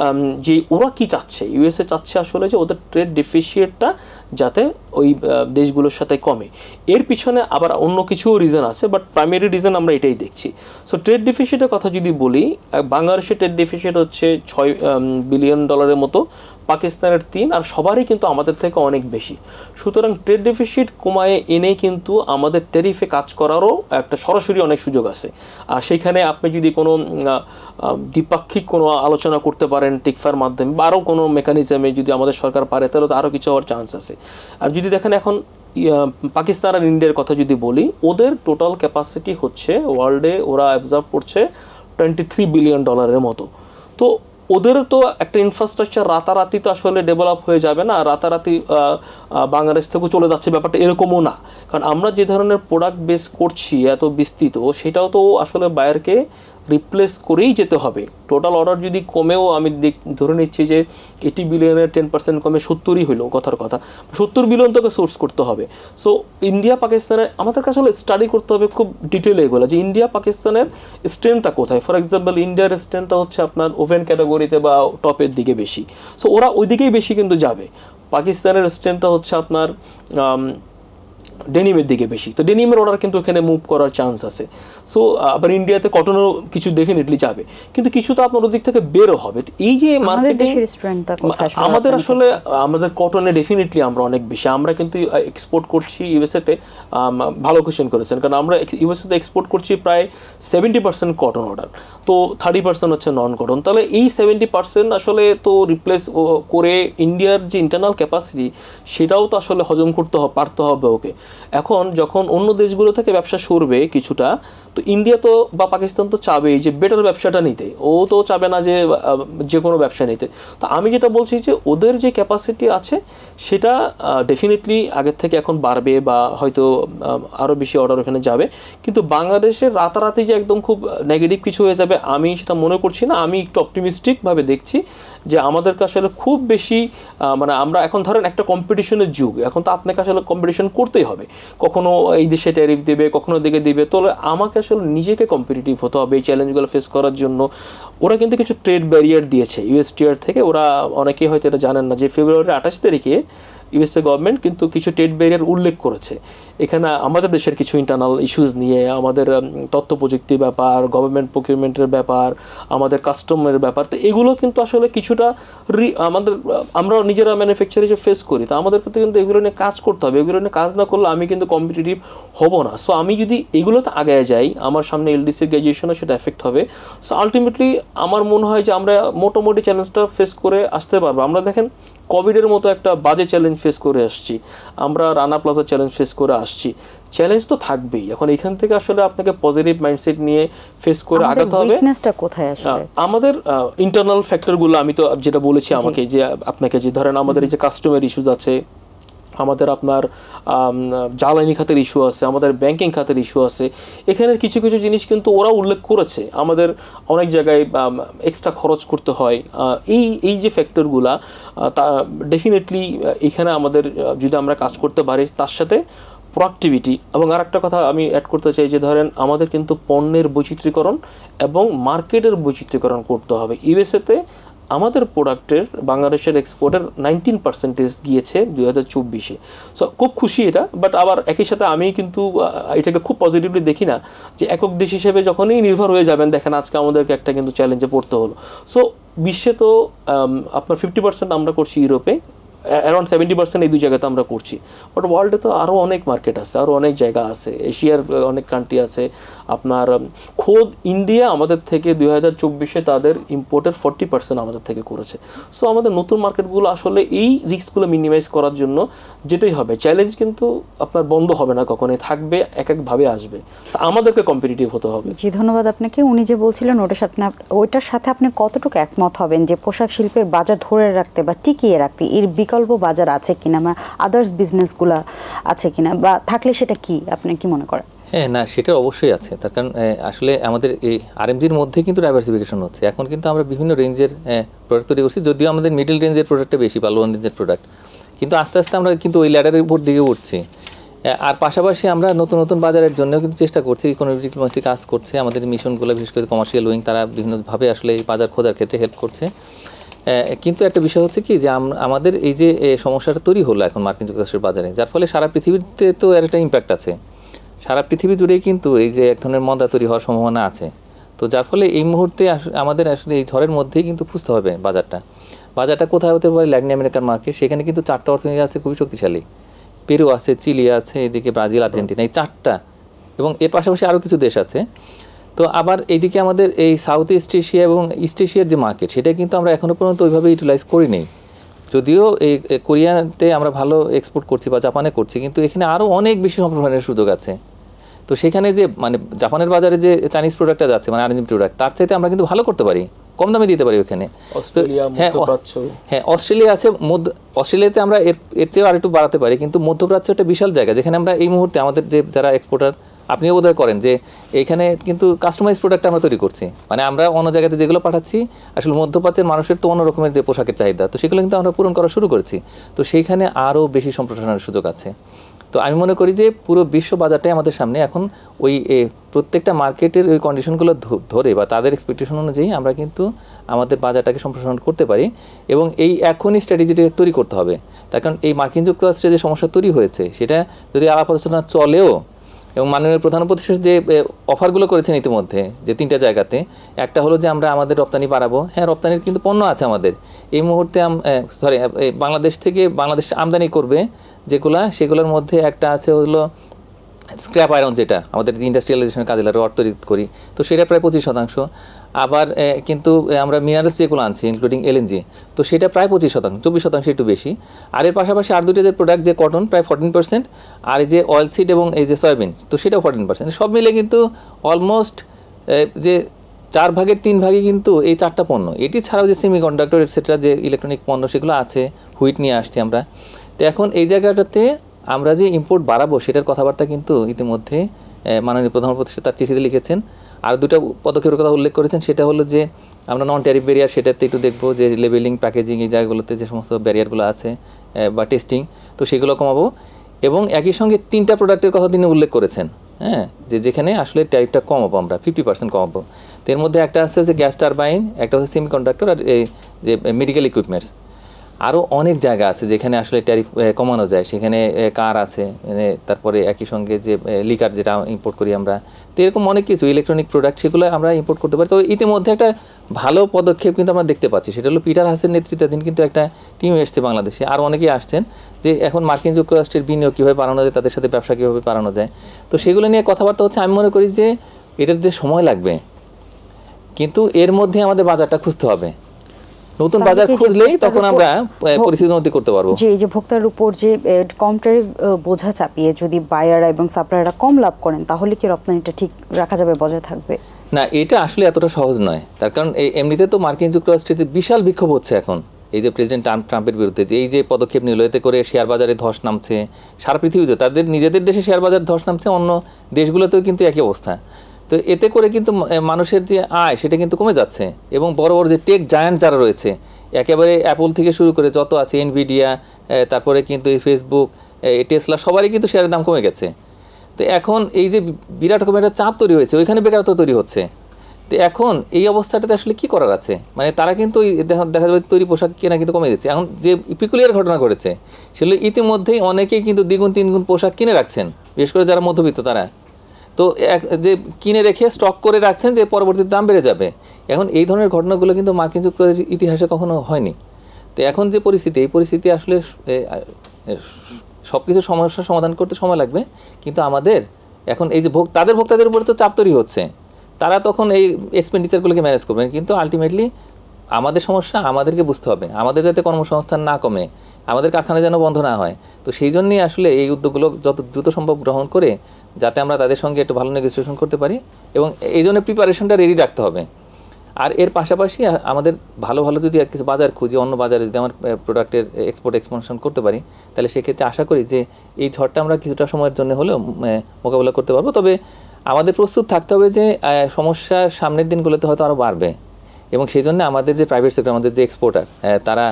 যে ওরা কি চাচ্ছে, ইউএসএ চাচ্ছে আসলে যে ওদের ট্রেড ডেফিসিয়েটটা যাতে ওই দেশগুলোর সাথে কমে। এর পিছনে আবার অন্য কিছু রিজন আছে, বাট প্রাইমারি রিজন আমরা এটাই দেখছি। সো ট্রেড ডেফিসিটের কথা যদি বলি, বাংলাদেশের ট্রেড ডেফিসিট হচ্ছে $6 বিলিয়ন মতো, পাকিস্তানের 3, আর সবারই কিন্তু আমাদের থেকে অনেক বেশি। সুতরাং ট্রেড ডেফিসিট কমায় এনে কিন্তু আমাদের ট্যারিফে কাজ করারও একটা সরাসরি অনেক সুযোগ আছে। আর সেইখানে আপনি যদি কোনো দ্বিপাক্ষিক কোনো আলোচনা করতে পারেন টিকফার মাধ্যমে বা আরও কোনো মেকানিজমে যদি আমাদের সরকার পারে, তাহলে তো আরও কিছু হওয়ার চান্স আছে। আর যদি দেখেন এখন পাকিস্তান আর ইন্ডিয়ার কথা যদি বলি, ওদের টোটাল ক্যাপাসিটি হচ্ছে ওয়ার্ল্ডে ওরা অ্যাবজর্ব করছে $23 বিলিয়ন মতো। তো ওদের তো একটা ইনফ্রাস্ট্রাকচার রাতারাতি তো আসলে ডেভেলপ হয়ে যাবে না, রাতারাতি বাংলাদেশ থেকেও চলে যাচ্ছে, ব্যাপারটা এরকমও না। কারণ আমরা যে ধরনের প্রোডাক্ট বেস করছি এত বিস্তৃত, সেটাও তো আসলে বায়ারকে রিপ্লেস করেই যেতে হবে। টোটাল অর্ডার যদি কমেও আমি ধরে নিচ্ছি যে 80 বিলিয়নের 10% কমে 70ই হইলো, কথার কথা 70 বিলিয়ন তোকে সোর্স করতে হবে। সো ইন্ডিয়া পাকিস্তানের আমাদের আসলে স্টাডি করতে হবে খুব ডিটেলে এগুলো, যে ইন্ডিয়া পাকিস্তানের স্ট্রেংথটা কোথায়। ফর এক্সাম্পল ইন্ডিয়ার স্ট্রেংথটা হচ্ছে আপনার ওভেন ক্যাটাগরিতে বা টপের দিকে বেশি, সো ওরা ওই দিকেই বেশি কিন্তু যাবে। পাকিস্তানের স্ট্রেংথটা হচ্ছে আপনার ডেনিমের দিকে বেশি, তো ডেনিমের অর্ডার কিন্তু এখানে মুভ করার চান্স আছে। সো আবার ইন্ডিয়াতে কটনও কিছু ডেফিনেটলি যাবে, কিন্তু কিছু তো আপনার ওদিক থেকে বেরও হবে। এই যে মার্কেটিং আমাদের আসলে আমাদের কটনে ডেফিনেটলি আমরা অনেক বেশি, আমরা কিন্তু এক্সপোর্ট করছি ইউএসএতে। ভালো কোয়েশ্চেন করেছেন, কারণ আমরা ইউএসএতে এক্সপোর্ট করছি প্রায় 70% কটন অর্ডার, তো 30% হচ্ছে নন কটন। তাহলে এই 70% আসলে তো রিপ্লেস করে ইন্ডিয়ার যে ইন্টারনাল ক্যাপাসিটি সেটাও তো আসলে হজম করতে পারতে হবে ওকে। এখন যখন অন্য দেশগুলো থেকে ব্যবসা সরবে কিছুটা, তো ইন্ডিয়া তো বা পাকিস্তান তো চাবেই যে বেটার ব্যবসাটা নিতে, ও তো চাবে না যে কোনো ব্যবসা নিতে। তো আমি যেটা বলছি যে ওদের যে ক্যাপাসিটি আছে সেটা ডেফিনেটলি আগের থেকে এখন বাড়বে বা হয়তো আরও বেশি অর্ডার ওখানে যাবে, কিন্তু বাংলাদেশের রাতারাতি যে একদম খুব নেগেটিভ কিছু হয়ে যাবে আমি সেটা মনে করছি না। আমি একটু অপটিমিস্টিকভাবে দেখছি যে আমাদেরকে আসলে খুব বেশি মানে আমরা এখন ধরেন একটা কম্পিটিশনের যুগ, এখন তো আপনাকে আসলে কম্পিটিশন করতেই হবে, কখনো এই দেশে ট্যারিফ দেবে, কখনো দিকে দিবে, তো আমাকে আসলে নিজেকে কম্পিটিটিভ হতে হবে এই চ্যালেঞ্জগুলো ফেস করার জন্য। ওরা কিন্তু কিছু ট্রেড ব্যারিয়ার দিয়েছে ইউএসটিআর থেকে, ওরা অনেকেই হয়তো এটা জানেন না যে ফেব্রুয়ারি 28 তারিখে ইউএসএ গভর্নমেন্ট কিন্তু কিছু ট্রেড ব্যারিয়ার উল্লেখ করেছে। এখানে আমাদের দেশের কিছু ইন্টারনাল ইস্যুস নিয়ে, আমাদের তথ্য প্রযুক্তির ব্যাপার, গভর্নমেন্ট প্রকিউরমেন্টের ব্যাপার, আমাদের কাস্টমের ব্যাপার, তো এগুলো কিন্তু আসলে কিছুটা আমরা নিজেরা ম্যানুফ্যাকচার হিসেবে ফেস করি, তো আমাদের কিন্তু এগুলো নিয়ে কাজ করতে হবে। এগুলো নিয়ে কাজ না করলে আমি কিন্তু কম্পিটিটিভ হব না। সো আমি যদি এগুলোতে আগে যাই, আমার সামনে এলডিসি গ্র্যাজুয়েশনে সেটা এফেক্ট হবে। সো আলটিমেটলি আমার মনে হয় যে আমরা মোটামুটি চ্যালেঞ্জটা ফেস করে আসতে পারবো। আমরা দেখেন কোভিডের মতো একটা বাজে চ্যালেঞ্জ ফেস করে আসছি, আমরা রানা প্লাজার চ্যালেঞ্জ ফেস করে আসছি, চ্যালেঞ্জ তো থাকবেই। এখন এখান থেকে আসলে আপনাকে পজিটিভ মাইন্ডসেট নিয়ে ফেস করে আগাতে হবে। আমাদের ইন্টারনাল ফ্যাক্টরগুলো আমি তো যেটা বলেছি আমাকে যে আপনাকে, যে ধরেন আমাদের এই যে কাস্টমার ইস্যুজ আছে, আমাদের আপনার জ্বালানি খাতের ইস্যু আছে, আমাদের ব্যাংকিং খাতের ইস্যু আছে, এখানের কিছু কিছু জিনিস কিন্তু ওরা উল্লেখ করেছে। আমাদের অনেক জায়গায় এক্সট্রা খরচ করতে হয়, এই যে ফ্যাক্টরগুলা তা ডেফিনেটলি এখানে আমাদের যদি আমরা কাজ করতে পারি, তার সাথে প্রোডাক্টিভিটি। এবং আরেকটা কথা আমি অ্যাড করতে চাই যে ধরেন আমাদের কিন্তু পণ্যের বৈচিত্র্যীকরণ এবং মার্কেটের বৈচিত্র্যীকরণ করতে হবে। ইউএসএতে আমাদের প্রোডাক্টের বাংলাদেশের এক্সপোর্টের 19% গিয়েছে 2024-এ। সো খুব খুশি এটা, বাট আবার একই সাথে আমি কিন্তু এটাকে খুব পজিটিভলি দেখি না যে একক দেশ হিসেবে যখনই নির্ভর হয়ে যাবেন, দেখেন আজকে আমাদেরকে একটা কিন্তু চ্যালেঞ্জে পড়তে হলো। সো বিশ্বে তো আপনার 50% আমরা করছি ইউরোপে, অ্যারাউন্ড 70% এই দুই জায়গাতে আমরা করছি, বাট ওয়ার্ল্ডে তো আরও অনেক মার্কেট আছে, আরও অনেক জায়গা আছে, এশিয়ার অনেক কান্ট্রি আছে। আপনার খোদ ইন্ডিয়া আমাদের থেকে 2024-এ তাদের ইম্পোর্টের 40% আমাদের থেকে করেছে। সো আমাদের নতুন মার্কেটগুলো আসলে এই রিস্কগুলো মিনিমাইজ করার জন্য যেতেই হবে। চ্যালেঞ্জ কিন্তু আপনার বন্ধ হবে না, কখনোই থাকবে, এক একভাবে আসবে, আমাদেরকে কম্পিটিটিভ হতে হবে। জি, ধন্যবাদ আপনাকে। উনি যে বলছিলেন ওইটার সাথে আপনি কতটুকু একমত হবেন যে পোশাক শিল্পের বাজার ধরে রাখতে বা টিকিয়ে রাখতে এর বিকল্প বাজার আছে কিনা, বা আদার্স বিজনেসগুলো আছে কিনা, বা থাকলে সেটা কি আপনি কি মনে করেন? হ্যাঁ, না সেটা অবশ্যই আছে, তার কারণ আসলে আমাদের এই আরএমজির মধ্যে কিন্তু ডাইভার্সিফিকেশন হচ্ছে। এখন কিন্তু আমরা বিভিন্ন রেঞ্জের প্রোডাক্ট তৈরি করছি, যদিও আমাদের মিডল রেঞ্জের প্রোডাক্টটা বেশি বা লো রেঞ্জের প্রোডাক্ট, কিন্তু আস্তে আস্তে আমরা কিন্তু ওই ল্যাডারের উপর দিকে উঠছি। আর পাশাপাশি আমরা নতুন নতুন বাজারের জন্যও কিন্তু চেষ্টা করছি, ইকোনমিক ডিপ্লোমেসি কাজ করছে, আমাদের মিশনগুলো বিশেষ করে কমার্শিয়াল উইং তারা বিভিন্নভাবে আসলে এই বাজার খোঁজার ক্ষেত্রে হেল্প করছে। কিন্তু একটা বিষয় হচ্ছে কি যে আমাদের এই যে সমস্যাটা তৈরি হলো এখন মার্কিন যুক্তরাষ্ট্রের বাজারে, যার ফলে সারা পৃথিবীতে তো এর একটা ইম্প্যাক্ট আছে, সারা পৃথিবী জুড়েই কিন্তু এই যে এক ধরনের মন্দা তৈরি হওয়ার সম্ভাবনা আছে। তো যার ফলে এই মুহূর্তে আমাদের আসলে এই ঝড়ের মধ্যেই কিন্তু খুঁজতে হবে বাজারটা কোথায় হতে পারে। ল্যাটিন আমেরিকার মার্কেট, সেখানে কিন্তু 4টা অর্থনীতি আছে খুবই শক্তিশালী, পেরু আছে, চিলি আছে, এদিকে ব্রাজিল, আর্জেন্টিনা, এই 4টা, এবং এর পাশাপাশি আরও কিছু দেশ আছে। তো আবার এইদিকে আমাদের এই সাউথ ইস্ট এশিয়া এবং ইস্ট এশিয়ার যে মার্কেট, সেটা কিন্তু আমরা এখনও পর্যন্ত ওইভাবে ইউটিলাইজ করিনি। যদিও এই কোরিয়াতে আমরা ভালো এক্সপোর্ট করছি বা জাপানে করছি, কিন্তু এখানে আরও অনেক বেশি সম্প্রসারণের সুযোগ আছে। তো সেখানে যে মানে জাপানের বাজারে যে চাইনিজ প্রোডাক্টটা যাচ্ছে, মানে আরএমজি প্রোডাক্ট, তার চাইতে আমরা কিন্তু ভালো করতে পারি, কম দামে দিতে পারি ওখানে। হ্যাঁ, অস্ট্রেলিয়া আছে, অস্ট্রেলিয়াতে আমরা এর চেয়েও আর একটু বাড়াতে পারি, কিন্তু মধ্যপ্রাচ্য একটা বিশাল জায়গা, যেখানে আমরা এই মুহূর্তে আমাদের যে যারা এক্সপোর্টার, আপনিও বোধহয় করেন, যে এইখানে কিন্তু কাস্টমাইজ প্রোডাক্ট আমরা তৈরি করছি, মানে আমরা অন্য জায়গাতে যেগুলো পাঠাচ্ছি আসলে মধ্যপ্রাচ্যের মানুষের তো অন্য রকমের যে পোশাকের চাহিদা, তো সেগুলো কিন্তু আমরা পূরণ করা শুরু করেছি। তো সেইখানে আরও বেশি সম্প্রসারণের সুযোগ আছে। তো আমি মনে করি যে পুরো বিশ্ব বাজারটাই আমাদের সামনে এখন ওই প্রত্যেকটা মার্কেটের ওই কন্ডিশনগুলো ধরে বা তাদের এক্সপেকটেশন অনুযায়ী আমরা কিন্তু আমাদের বাজারটাকে সম্প্রসারণ করতে পারি এবং এই এখনই স্ট্র্যাটেজিটা তৈরি করতে হবে। তার কারণ এই মার্কিন যুক্তরাষ্ট্রে যে সমস্যা তৈরি হয়েছে সেটা যদি আলাপ আলোচনা চলেও এবং মাননীয় প্রধান উপদেষ্টা যে অফারগুলো করেছেন ইতিমধ্যে যে 3টা জায়গাতে, একটা হলো যে আমরা আমাদের রপ্তানি বাড়াবো। হ্যাঁ, রপ্তানির কিন্তু পণ্য আছে আমাদের এই মুহূর্তে, বাংলাদেশ থেকে বাংলাদেশ আমদানি করবে যেগুলা, সেগুলোর মধ্যে একটা আছে হলো স্ক্র্যাপ আয়রন, যেটা আমাদের ইন্ডাস্ট্রিয়ালাইজেশনের কাজে লাগে, রড তৈরি করি, তো সেটা প্রায় 25%। আবার কিন্তু আমরা মিনারেলস যেগুলো আনছি ইনক্লুডিং এলএনজি, তো সেটা প্রায় 25%, 24% একটু বেশি। আর এর পাশাপাশি আর দুটো যে প্রোডাক্ট, যে কটন প্রায় 14%, আর এই যে অয়েল সিড এবং এই যে সয়াবিন, তো সেটাও 14%। সব মিলে কিন্তু অলমোস্ট যে 4 ভাগের 3 ভাগে কিন্তু এই 4টা পণ্য। এটি ছাড়াও যে সেমিকন্ডাক্টর এটসেট্রা যে ইলেকট্রনিক পণ্য সেগুলো আছে, হুইট নিয়ে আসছি আমরা। তো এখন এই জায়গাটাতে আমরা যে ইম্পোর্ট বাড়াবো সেটার কথাবার্তা কিন্তু ইতিমধ্যে মাননীয় প্রধান উপদেষ্টা তার চিঠিতে লিখেছেন। আর 2টা পদক্ষেপের কথা উল্লেখ করেছেন, সেটা হলো যে আমরা নন ট্যারিফ ব্যারিয়ার, সেটাতে একটু দেখবো যে লেবেলিং, প্যাকেজিং, এই জায়গাগুলোতে যে সমস্ত ব্যারিয়ারগুলো আছে বা টেস্টিং, তো সেগুলো কমাবো। এবং একই সঙ্গে 3টা প্রোডাক্টের কথা তিনি উল্লেখ করেছেন, হ্যাঁ, যেখানে আসলে ট্যারিফটা কমাবো আমরা 50% কমাবো। তো এর মধ্যে একটা আছে হচ্ছে গ্যাস টারবাইন, একটা হচ্ছে সেমিকন্ডাক্টর, আর এই যে মেডিকেল ইকুইপমেন্টস। আরও অনেক জায়গা আছে যেখানে আসলে ট্যারিফ কমানো যায়, সেখানে কার আছে, তারপরে একই সঙ্গে যে লিকার যেটা ইম্পোর্ট করি আমরা, তো এরকম অনেক কিছু ইলেকট্রনিক প্রোডাক্ট সেগুলো আমরা ইম্পোর্ট করতে পারি। তো ইতিমধ্যে একটা ভালো পদক্ষেপ কিন্তু আমরা দেখতে পাচ্ছি, সেটা হলো পিটার হাসের নেতৃত্বাধীন কিন্তু একটা টিম এসছে বাংলাদেশে, আর অনেকেই আসছেন, যে এখন মার্কিন যুক্তরাষ্ট্রের বিনিয়োগ কীভাবে বাড়ানো যায়, তাদের সাথে ব্যবসা কীভাবে বাড়ানো যায়, তো সেগুলো নিয়ে কথাবার্তা হচ্ছে। আমি মনে করি যে এটার যে সময় লাগবে, কিন্তু এর মধ্যে আমাদের বাজারটা খুঁজতে হবে। নতুন বাজার খুঁজলেই তখন আমরা পরিস্থিতির উন্নতি করতে পারবো। যে এই যে ভোক্তার উপর যে কম ট্যারিফ বোঝা চাপিয়ে যদি বায়াররা এবং সাপ্লায়াররা কম লাভ করেন, তাহলে কি রপ্তানিটা ঠিক রাখা যাবে, বজায় থাকবে? না, এটা আসলে এতটা সহজ নয়। তার কারণ এমনিতে তো মার্কিন যুক্তরাষ্ট্রে বিশাল বিক্ষোভ হচ্ছে এখন, এই যে প্রেসিডেন্ট ট্রাম্পের বিরুদ্ধে যে এই যে পদক্ষেপ নিল, এতে করে শেয়ার বাজারে ধস নামছে সারা পৃথিবীতে। তাদের নিজেদের দেশে শেয়ার বাজার ধস নামছে, অন্য দেশগুলোতেও কিন্তু একই অবস্থা। তো এতে করে কিন্তু মানুষের যে আয় সেটা কিন্তু কমে যাচ্ছে, এবং বড় বড় যে টেক জায়ান্ট যারা রয়েছে, একেবারে অ্যাপল থেকে শুরু করে যত আছে, এনভিডিয়া, তারপরে কিন্তু এই ফেসবুক, টেসলা, সবারই কিন্তু শেয়ারের দাম কমে গেছে। তো এখন এই যে বিরাট রকমের একটা চাপ তৈরি হয়েছে, ওইখানে বেকারত্ব তৈরি হচ্ছে। তো এখন এই অবস্থাটাতে আসলে কি করার আছে, মানে তারা কিন্তু দেখা যাবে তৈরি পোশাক কেনা কিন্তু কমে দিচ্ছে। এখন যে পিকুলিয়ার ঘটনা ঘটেছে, সেগুলো ইতিমধ্যেই অনেকেই কিন্তু 2 গুণ 3 গুণ পোশাক কিনে রাখছেন, বিশেষ করে যারা মধ্যবিত্ত তারা। তো যে কিনে রেখে স্টক করে রাখছেন যে পরবর্তীতে দাম বেড়ে যাবে। এখন এই ধরনের ঘটনাগুলো কিন্তু মার্কিন যুক্তরাষ্ট্রের ইতিহাসে কখনো হয়নি। তো এখন যে পরিস্থিতি, এই পরিস্থিতি আসলে সব কিছু সমস্যার সমাধান করতে সময় লাগবে, কিন্তু আমাদের এখন এই যে তাদের ভোক্তাদের উপরে তো চাপ তৈরি হচ্ছে, তারা তখন এই এক্সপেন্ডিচারগুলোকে ম্যানেজ করবেন, কিন্তু আলটিমেটলি আমাদের সমস্যা আমাদেরকে বুঝতে হবে, আমাদের যাতে কর্মসংস্থান না কমে, আমাদের কারখানা যেন বন্ধ না হয়। তো সেই জন্যই আসলে এই উদ্যোগগুলো যত দ্রুত সম্ভব গ্রহণ করে যাতে আমরা তাদের সঙ্গে একটু ভালো নেগোসিয়েশন করতে পারি, এবং এই জন্য প্রিপারেশনটা রেডি রাখতে হবে। আর এর পাশাপাশি আমাদের ভালো ভালো যদি আর কিছু বাজার খুঁজি, অন্য বাজারে যদি আমার প্রোডাক্টের এক্সপোর্টেশন করতে পারি, তাহলে সেক্ষেত্রে আশা করি যে এই ঝড়টা আমরা কিছুটা সময়ের জন্য হলেও মোকাবিলা করতে পারবো। তবে আমাদের প্রস্তুত থাকতে হবে যে সমস্যা সামনের দিনগুলোতে হয়তো আরও বাড়বে, এবং সেই জন্য আমাদের যে প্রাইভেট সেক্টর, আমাদের যে এক্সপোর্টার, তারা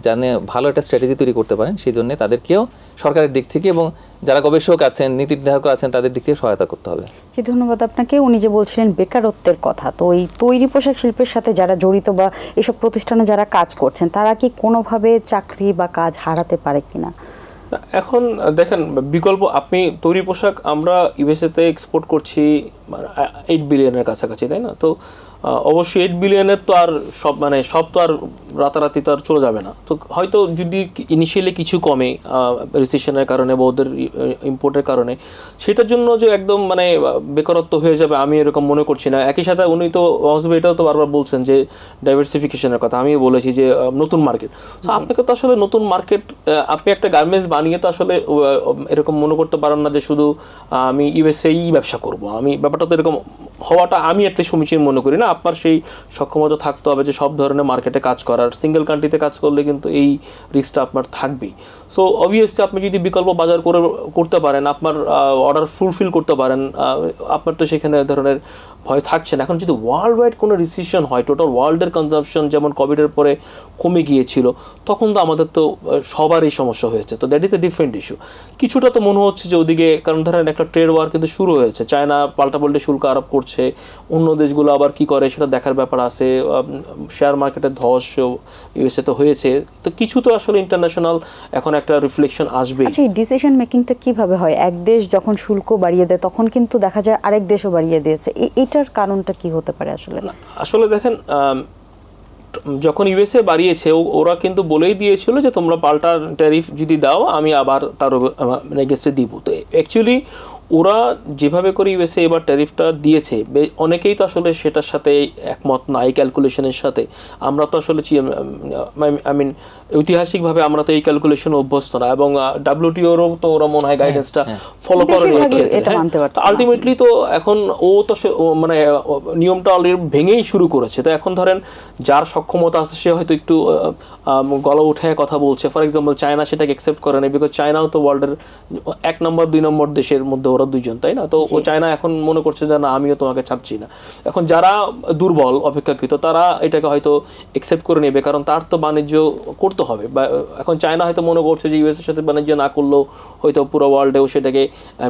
জানে ভালো একটা স্ট্র্যাটেজি তৈরি করতে পারেন, সেই জন্য তাদেরকেও সরকারের দিক থেকে এবং যারা গবেষক আছেন, নীতি নির্ধারক আছেন, তাদের দিক থেকে সহায়তা করতে হবে। জি, ধন্যবাদ আপনাকে। উনি যে বলছিলেন বেকারত্বের কথা, তো এই তৈরি পোশাক শিল্পের সাথে যারা জড়িত বা এসব প্রতিষ্ঠানে যারা কাজ করছেন, তারা কি কোনোভাবে চাকরি বা কাজ হারাতে পারে কিনা? এখন দেখেন, বিকল্প আপনি তৈরি পোশাক আমরা ইউএসএতে এক্সপোর্ট করছি 8 বিলিয়নের কাছাকাছি, তাই না? তো অবশ্যই 8 বিলিয়নের তো আর সব তো আর রাতারাতি তো আর চলে যাবে না। তো হয়তো যদি ইনিশিয়ালি কিছু কমে রিসেশনের কারণে বা ওদের ইম্পোর্টের কারণে, সেটার জন্য যে একদম বেকারত্ব হয়ে যাবে আমি এরকম মনে করছি না। একই সাথে উনি তো এটাও তো বারবার বলছেন যে ডাইভার্সিফিকেশনের কথা, আমিও বলেছি যে নতুন মার্কেট। তো আপনাকে তো আসলে নতুন মার্কেট, আপনি একটা গার্মেন্টস বানিয়ে তো আসলে এরকম মনে করতে পারেন না যে শুধু আমি ইউএসএই ব্যবসা করব। আমি ব্যাপারটা তো এরকম হওয়াটা আমি একটা সমীচীন মনে করি না। আপনার সেই সক্ষমতা থাকতে হবে যে সব ধরনের মার্কেটে কাজ করার। সিঙ্গেল কান্ট্রিতে কাজ করলে কিন্তু এই রিস্কটা আপনার থাকবেই। সো অবভিয়াসলি আপনি যদি বিকল্প বাজার করতে পারেন, আপনার অর্ডার ফুলফিল করতে পারেন, আপনার তো সেখানে ধরনের ভয় থাকছে না। এখন যদি ওয়ার্ল্ড ওয়াইড কোনো রিসিশন হয়, টোটাল ওয়ার্ল্ডের কনজাম্পশন যেমন কোভিডের পরে কমে গিয়েছিল, তখন তো আমাদের তো সবারই সমস্যা হয়েছে। তো that is a different issue. কিছুটা তো মনে হচ্ছে যে ওদিকে, কারণ ধরেন একটা ট্রেড ওয়ার কিন্তু শুরু হয়েছে, চায়না পাল্টাপাল্টে শুল্ক আরোপ করছে, অন্য দেশগুলো আবার কি করে সেটা দেখার ব্যাপার আছে। শেয়ার মার্কেটের ধস ইউএসএ তো হয়েছে, তো কিছু তো আসলে ইন্টারন্যাশনাল এখন একটা রিফ্লেকশন আসবে। আচ্ছা, এই ডিসিশন মেকিংটা কিভাবে হয়? এক দেশ যখন শুল্ক বাড়িয়ে দেয় তখন কিন্তু দেখা যায় আরেক দেশও বাড়িয়ে দিয়েছে, এটার কারণটা কি হতে পারে আসলে? আসলে দেখেন, যখন ইউএসএ বাড়িয়েছে ওরা কিন্তু বলেই দিয়েছিল যে তোমরা পাল্টা ট্যারিফ যদি দাও আমি আবার তার এগেইনস্টে দিব। তো অ্যাকচুয়ালি ওরা যেভাবে করে ইউএসএ এবার ট্যারিফটা দিয়েছে, অনেকেই তো আসলে সেটার সাথে একমত না, এই ক্যালকুলেশনের সাথে। আমরা তো আসলে আই মিন ঐতিহাসিকভাবে আমরা তো এই ক্যালকুলেশন অভ্যস্ত না, এবং WTOরও তো ওরা মনে হয় গাইডেন্সটা ফলো করেনি। আলটিমেটলি তো এখন ও তো মানে নিয়মটা অলরেডি ভেঙেই শুরু করেছে। তো এখন ধরেন যার সক্ষমতা আছে সে হয়তো একটু গলা উঠায় কথা বলছে। ফর এক্সাম্পল চায়না সেটাকে অ্যাকসেপ্ট করে না, বিকজ চায়নাও তো ওয়ার্ল্ডের 1 নম্বর 2 নম্বর দেশের মধ্যে ওরা দুইজন, তাই না? তো ও চায়না এখন মনে করছে যে না, আমিও তোমাকে ছাড়ছি না। এখন যারা দুর্বল অপেক্ষাকৃত তারা এটাকে হয়তো অ্যাকসেপ্ট করে নেবে, কারণ তার তো বাণিজ্য করতে হবে। বা এখন চায়না হয়তো মনে করছে যে ইউএসের সাথে বাণিজ্য না করলেও হয়তো পুরো ওয়ার্ল্ডেও সেটাকে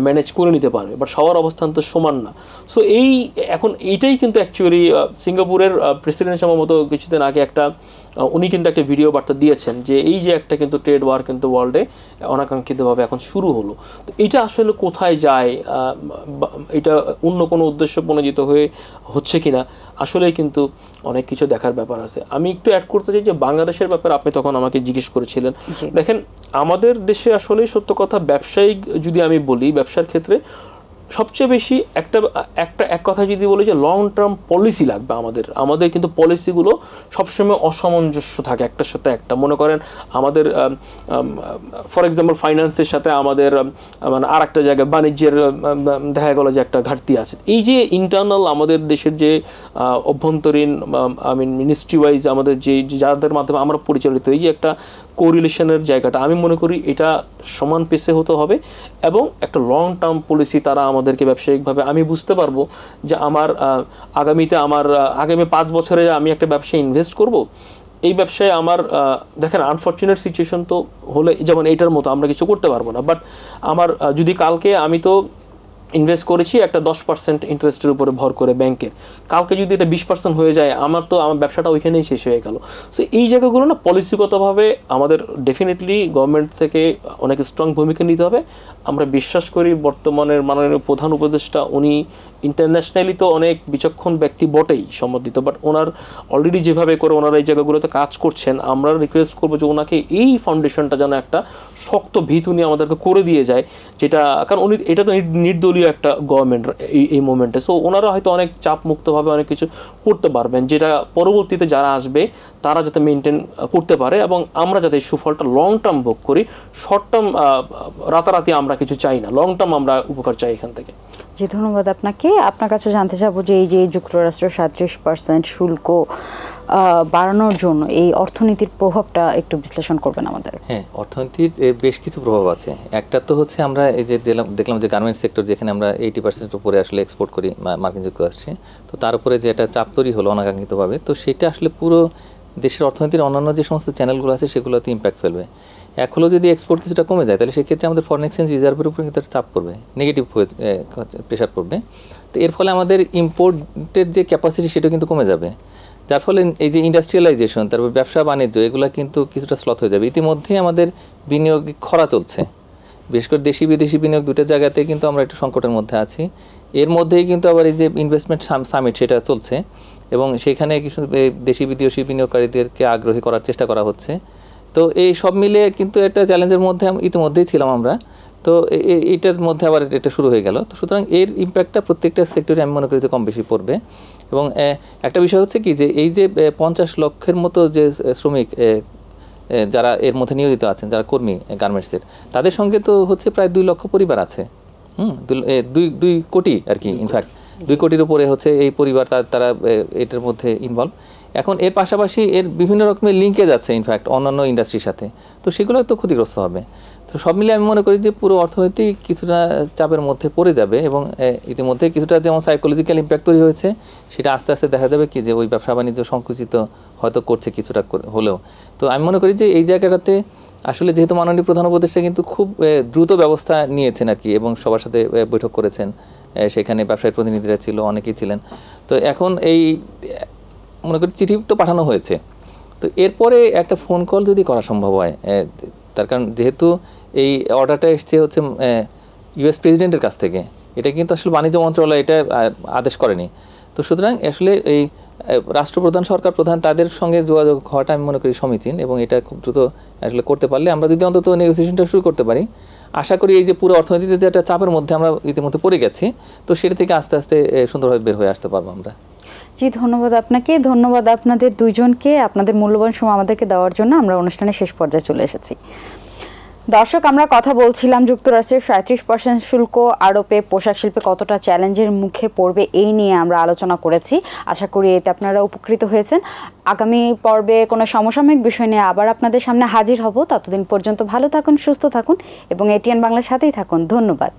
ম্যানেজ করে নিতে পারবে, বাট সবার অবস্থান তো সমান না। সো এখন এইটাই কিন্তু অ্যাকচুয়ালি সিঙ্গাপুরের প্রেসিডেন্ট সম্ভবত কিছুদিন আগে উনি কিন্তু একটা ভিডিও বার্তা দিয়েছেন যে এই যে একটা কিন্তু ট্রেড ওয়ার কিন্তু ওয়ার্ল্ডে অনাকাঙ্ক্ষিতভাবে এখন শুরু হলো। তো এটা আসলে কোথায় যায়, এটা অন্য কোনো উদ্দেশ্য প্রণোদিত হয়ে হচ্ছে কিনা, আসলেই কিন্তু অনেক কিছু দেখার ব্যাপার আছে। আমি একটু অ্যাড করতে চাই যে বাংলাদেশের ব্যাপারে আপনি তখন আমাকে জিজ্ঞেস করেছিলেন। দেখেন, আমাদের দেশে আসলেই সত্য কথা, ব্যবসায়িক যদি আমি বলি, ব্যবসার ক্ষেত্রে সবচেয়ে বেশি এক কথা যদি বলি যে লং টার্ম পলিসি লাগবে আমাদের কিন্তু পলিসিগুলো সবসময় অসামঞ্জস্য থাকে একটার সাথে একটা। মনে করেন আমাদের ফর এক্সাম্পল ফাইন্যান্সের সাথে আমাদের মানে আর একটা জায়গায় বাণিজ্যের দেখা গেল যে একটা ঘাটতি আছে। এই যে ইন্টারনাল আমাদের দেশের যে অভ্যন্তরীণ মিনিস্ট্রি ওয়াইজ আমাদের যে যাদের মাধ্যমে আমরা পরিচালিত, এই যে একটা কোরিলেশনের জায়গাটা, আমি মনে করি এটা সমান পেসে হতে হবে, এবং একটা লং টার্ম পলিসি তারা আমাদেরকে ব্যবসায়িকভাবে, আমি বুঝতে পারবো যে আগামী 5 বছরে আমি একটা ব্যবসায় ইনভেস্ট করব, এই ব্যবসায় আমার দেখেন আনফর্চুনেট সিচুয়েশন তো হলে যেমন এইটার মতো আমরা কিছু করতে পারবো না, বাট আমার যদি কালকে আমি তো ইনভেস্ট করেছি একটা 10% ইন্টারেস্টের উপরে ভর করে ব্যাংকের, কালকে যদি এটা 20% হয়ে যায়, আমার ব্যবসাটা ওইখানেই শেষ হয়ে গেল। সো এই জায়গাগুলো না পলিসিগতভাবে আমাদের ডেফিনেটলি গভর্নমেন্ট থেকে অনেক স্ট্রং ভূমিকা নিতে হবে। আমরা বিশ্বাস করি বর্তমানের মাননীয় প্রধান উপদেষ্টা উনি ইন্টারন্যাশনালি তো অনেক বিচক্ষণ ব্যক্তি বটেই সম্বন্ধিত, বাট ওনার অলরেডি যেভাবে করে ওনারা এই জায়গাগুলোতে কাজ করছেন, আমরা রিকোয়েস্ট করবো যে ওনাকে এই ফাউন্ডেশনটা যেন একটা শক্ত ভিত উনি আমাদেরকে করে দিয়ে যায়, যেটা কারণ উনি এটা তো নির্দলীয় একটা গভর্নমেন্ট এই মোমেন্টে। সো ওনারা হয়তো অনেক চাপ মুক্তভাবে অনেক কিছু করতে পারবেন, যেটা পরবর্তীতে যারা আসবে তারা যাতে মেনটেন করতে পারে, এবং আমরা যাতে এই সুফলটা লং টার্ম ভোগ করি। শর্ট টার্ম রাতারাতি আমরা কিছু চাই না, লং টার্ম আমরা উপকার চাই এখান থেকে। জি, ধন্যবাদ আপনাকে। আপনার কাছে জানতে চাবো যে এই যে যুক্তরাষ্ট্রের 37% শুল্ক বাড়ানোর জন্য এই অর্থনীতির প্রভাবটা একটু বিশ্লেষণ করবেন আমাদের। হ্যাঁ, অর্থনীতির বেশ কিছু প্রভাব আছে। একটা তো হচ্ছে আমরা এই যে দেখলাম যে গার্মেন্টস সেক্টর, যেখানে আমরা 80% উপরে আসলে এক্সপোর্ট করি মার্কিন যুক্তরাষ্ট্রে, তো তার উপরে যে একটা চাপ তৈরি হলো অনাকাঙ্ক্ষিতভাবে, তো সেটা আসলে পুরো দেশের অর্থনীতির অন্যান্য যে সমস্ত চ্যানেলগুলো আছে সেগুলোতে ইম্প্যাক্ট ফেলবে। এক হলো যদি এক্সপোর্ট কিছুটা কমে যায়, তাহলে সেক্ষেত্রে আমাদের ফরেন এক্সচেঞ্জ রিজার্ভের উপরে কিন্তু একটা চাপ পড়বে, নেগেটিভ প্রেশার পড়বে। তো এর ফলে আমাদের ইম্পোর্টের যে ক্যাপাসিটি সেটা কিন্তু কমে যাবে, যার ফলে এই যে ইন্ডাস্ট্রিয়ালাইজেশন, তারপর ব্যবসা বাণিজ্য, এগুলো কিন্তু কিছুটা স্লথ হয়ে যাবে। ইতিমধ্যেই আমাদের বিনিয়োগ খরা চলছে, বিশেষ করে দেশি বিদেশি বিনিয়োগ দুটো জায়গাতে কিন্তু আমরা একটু সংকটের মধ্যে আছি। এর মধ্যেই কিন্তু আবার এই যে ইনভেস্টমেন্ট সামিট সেটা চলছে, এবং সেখানে কিছু দেশি বিদেশি বিনিয়োগকারীদেরকে আগ্রহী করার চেষ্টা করা হচ্ছে। তো এই সব মিলে কিন্তু একটা চ্যালেঞ্জের মধ্যে ইতিমধ্যেই ছিলাম আমরা। তো এইটার মধ্যে আবার এটা শুরু হয়ে গেল। তো সুতরাং এর ইম্প্যাক্টটা প্রত্যেকটা সেক্টরে আমি মনে করি যে কম বেশি পড়বে। এবং একটা বিষয় হচ্ছে কি, যে এই যে 50 লক্ষের মতো যে শ্রমিক যারা এর মধ্যে নিয়োজিত আছেন, যারা কর্মী গার্মেন্টসের, তাদের সঙ্গে তো হচ্ছে প্রায় 2 লক্ষ পরিবার আছে। 2 কোটি আর কি, ইনফ্যাক্ট 2 কোটির উপরে হচ্ছে এই পরিবার, তারা এটার মধ্যে ইনভলভ। এখন এর পাশাপাশি এর বিভিন্ন রকমের লিঙ্কেজ আছে ইনফ্যাক্ট অন্যান্য ইন্ডাস্ট্রির সাথে, তো সেগুলো তো ক্ষতিগ্রস্ত হবে। তো তো সব মিলিয়ে আমি মনে করি যে পুরো অর্থনীতি কিছুটা চাপের মধ্যে পড়ে যাবে এবং ইতিমধ্যে কিছুটা যেমন সাইকোলজিক্যাল ইম্প্যাক্ট তৈরি হয়েছে, সেটা আস্তে আস্তে দেখা যাবে কি যে ওই ব্যবসা বাণিজ্য সংকুচিত হয়তো করছে কিছুটা হলেও। তো আমি মনে করি যে এই জায়গাটাতে আসলে যেহেতু মাননীয় প্রধান উপদেষ্টা কিন্তু খুব দ্রুত ব্যবস্থা নিয়েছেন আর কি, এবং সবার সাথে বৈঠক করেছেন, সেখানে ব্যবসায়ী প্রতিনিধিরা ছিল, অনেকেই ছিলেন। তো এখন এই মনে করি চিঠি তো পাঠানো হয়েছে, তো এরপরে একটা ফোন কল যদি করা সম্ভব হয়, তার কারণ যেহেতু এই অর্ডারটা এসছে হচ্ছে ইউএস প্রেসিডেন্টের কাছ থেকে, এটা কিন্তু আসলে বাণিজ্য মন্ত্রণালয় এটা আদেশ করেনি। তো সুতরাং আসলে এই রাষ্ট্রপ্রধান, সরকার প্রধান, তাদের সঙ্গে যোগাযোগ হওয়াটা আমি মনে করি সমীচীন, এবং এটা খুব দ্রুত আসলে করতে পারলে আমরা যদি অন্তত নেগোসিয়েশনটা শুরু করতে পারি, আশা করি এই যে পুরো অর্থনীতিতে একটা চাপের মধ্যে আমরা ইতিমধ্যে পড়ে গেছি, তো সেটা থেকে আস্তে আস্তে সুন্দরভাবে বের হয়ে আসতে পারবো আমরা। জি, ধন্যবাদ আপনাকে, ধন্যবাদ আপনাদের দুইজনকে আপনাদের মূল্যবান সময় আমাদেরকে দেওয়ার জন্য। আমরা অনুষ্ঠানের শেষ পর্যায়ে চলে এসেছি। দর্শক, আমরা কথা বলছিলাম যুক্তরাষ্ট্রের 37% শুল্ক আরোপে পোশাক শিল্পে কতটা চ্যালেঞ্জের মুখে পড়বে এই নিয়ে আমরা আলোচনা করেছি। আশা করি এতে আপনারা উপকৃত হয়েছেন। আগামী পর্বে কোনো সমসাময়িক বিষয় নিয়ে আবার আপনাদের সামনে হাজির হব। ততদিন পর্যন্ত ভালো থাকুন, সুস্থ থাকুন এবং এটিএন বাংলার সাথেই থাকুন। ধন্যবাদ।